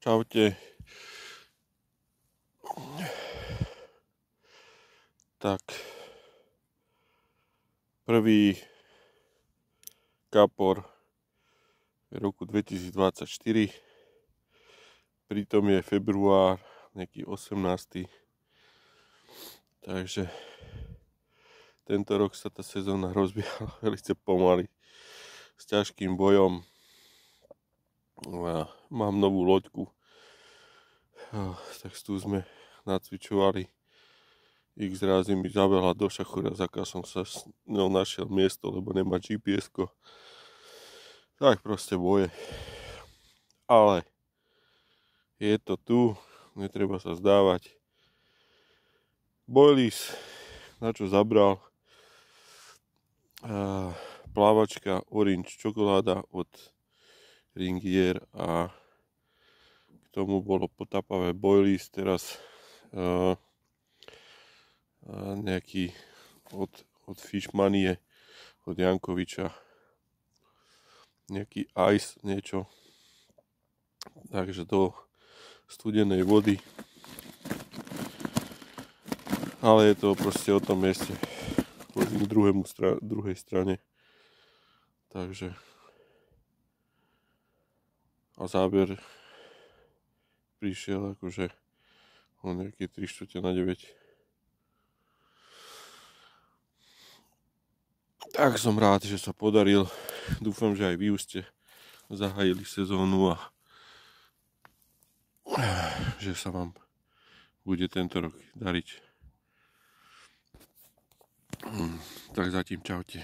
Čaute. Tak, prvý kapor roku 2024, pritom je február, nejaký 18. Takže tento rok sa tá sezóna rozbiehala veľmi pomaly, s ťažkým bojom. Mám novú loďku, tak tu sme nacvičovali. X razy mi zabehla do šachúra, zakiaľ som sa s ňou našiel miesto, lebo nemá GPS-ko. Tak proste boje. Ale je to tu, netreba sa zdávať. Boilies, na čo zabral, plávačka Orange čokoláda od Ringier a k tomu bolo potapavé boilies, teraz nejaký od Fishmanie, od Jankoviča, nejaký ice niečo, takže do studenej vody, ale je to proste o tom mieste, k druhej strane, takže a záber prišiel akože o nejaké 8:45. Tak som rád, že sa podaril. Dúfam, že aj vy už ste zahájili sezónu a že sa vám bude tento rok dariť. Tak zatím čaute.